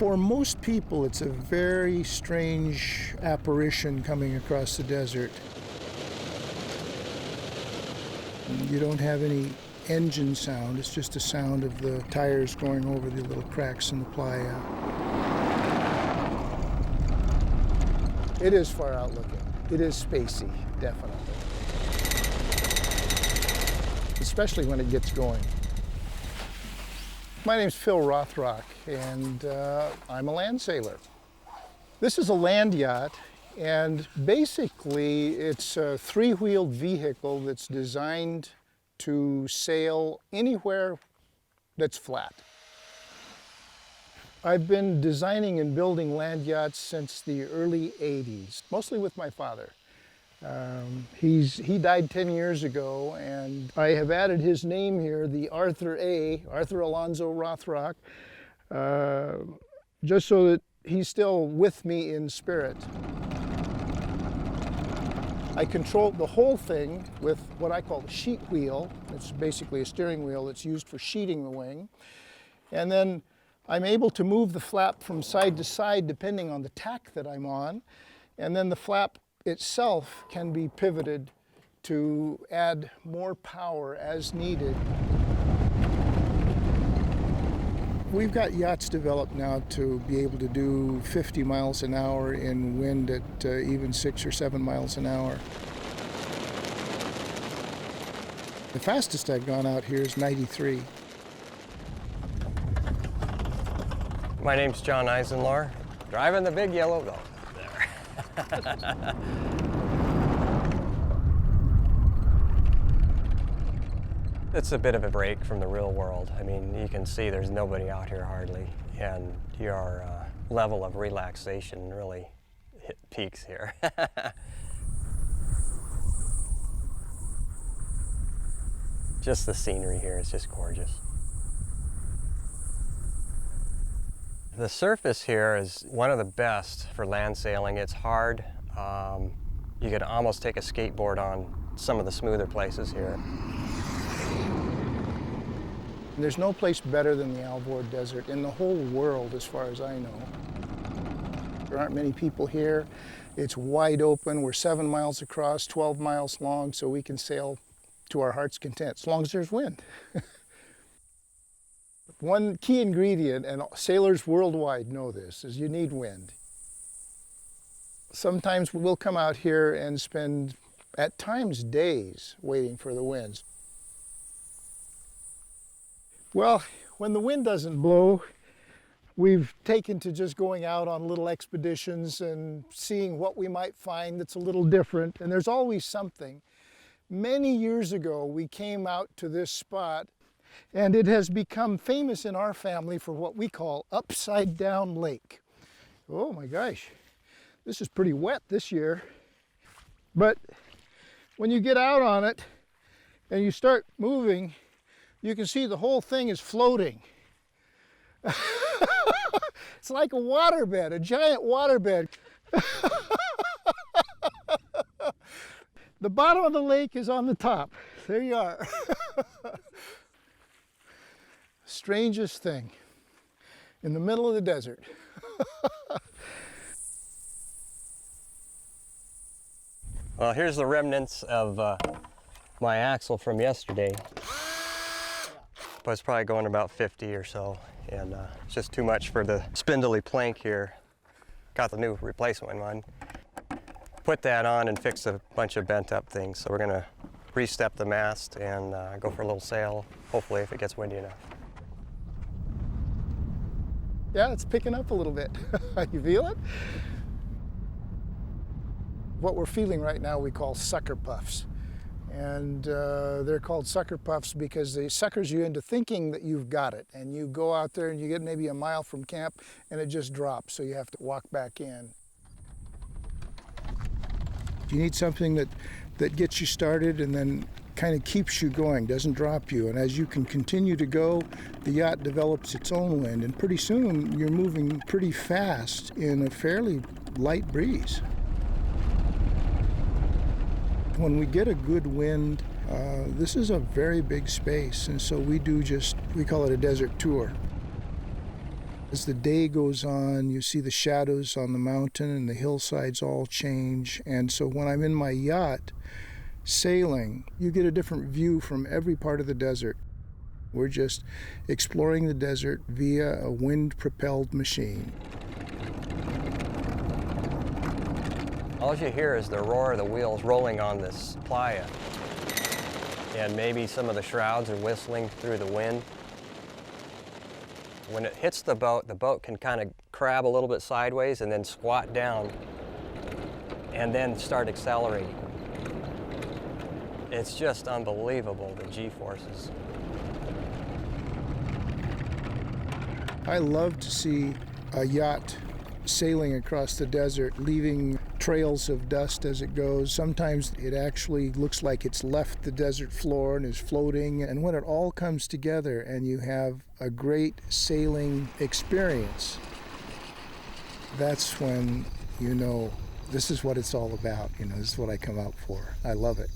For most people, it's a very strange apparition coming across the desert. You don't have any engine sound, it's just the sound of the tires going over the little cracks in the playa. It is far out looking. It is spacey, definitely. Especially when it gets going. My name's Phil Rothrock, and I'm a landsailor. This is a land yacht, and basically it's a three-wheeled vehicle that's designed to sail anywhere that's flat. I've been designing and building land yachts since the early 80s, mostly with my father. He died 10 years ago, and I have added his name here, the Arthur Alonzo Rothrock, just so that he's still with me in spirit. I control the whole thing with what I call the sheet wheel. It's basically a steering wheel that's used for sheeting the wing. And then I'm able to move the flap from side to side depending on the tack that I'm on. And then the flap itself can be pivoted to add more power as needed. We've got yachts developed now to be able to do 50 miles an hour in wind at even 6 or 7 miles an hour. The fastest I've gone out here is 93. My name's John Eisenlohr, driving the big yellow dog. There. It's a bit of a break from the real world. I mean, you can see there's nobody out here hardly, and your level of relaxation really peaks here. Just the scenery here is just gorgeous. The surface here is one of the best for land sailing. It's hard. You could almost take a skateboard on some of the smoother places here. There's no place better than the Alvord Desert in the whole world, as far as I know. There aren't many people here. It's wide open. We're 7 miles across, 12 miles long, so we can sail to our heart's content, as long as there's wind. One key ingredient, and sailors worldwide know this, is you need wind. Sometimes we'll come out here and spend, at times, days waiting for the winds. Well, when the wind doesn't blow, we've taken to just going out on little expeditions and seeing what we might find that's a little different, and there's always something. Many years ago, we came out to this spot, and it has become famous in our family for what we call Upside Down Lake. Oh my gosh, this is pretty wet this year. But when you get out on it and you start moving, you can see the whole thing is floating. It's like a waterbed, a giant waterbed. The bottom of the lake is on the top. There you are. Strangest thing, in the middle of the desert. Well, here's the remnants of my axle from yesterday. But it's probably going about 50 or so, and it's just too much for the spindly plank here. Got the new replacement one. Put that on and fix a bunch of bent up things. So we're gonna re-step the mast and go for a little sail, hopefully if it gets windy enough. Yeah, it's picking up a little bit. You feel it? What we're feeling right now we call sucker puffs. And they're called sucker puffs because they suckers you into thinking that you've got it. And you go out there and you get maybe a mile from camp and it just drops, so you have to walk back in. You need something that gets you started and then kind of keeps you going, doesn't drop you. And as you can continue to go, the yacht develops its own wind. And pretty soon you're moving pretty fast in a fairly light breeze. When we get a good wind, this is a very big space, and so we call it a desert tour. As the day goes on, you see the shadows on the mountain and the hillsides all change. And so when I'm in my yacht sailing, you get a different view from every part of the desert. We're just exploring the desert via a wind-propelled machine. All you hear is the roar of the wheels rolling on this playa. And maybe some of the shrouds are whistling through the wind. When it hits the boat can kind of crab a little bit sideways and then squat down and then start accelerating. It's just unbelievable, the G-forces. I love to see a yacht sailing across the desert, leaving trails of dust as it goes. Sometimes it actually looks like it's left the desert floor and is floating. And when it all comes together and you have a great sailing experience, that's when you know this is what it's all about. You know, this is what I come out for. I love it.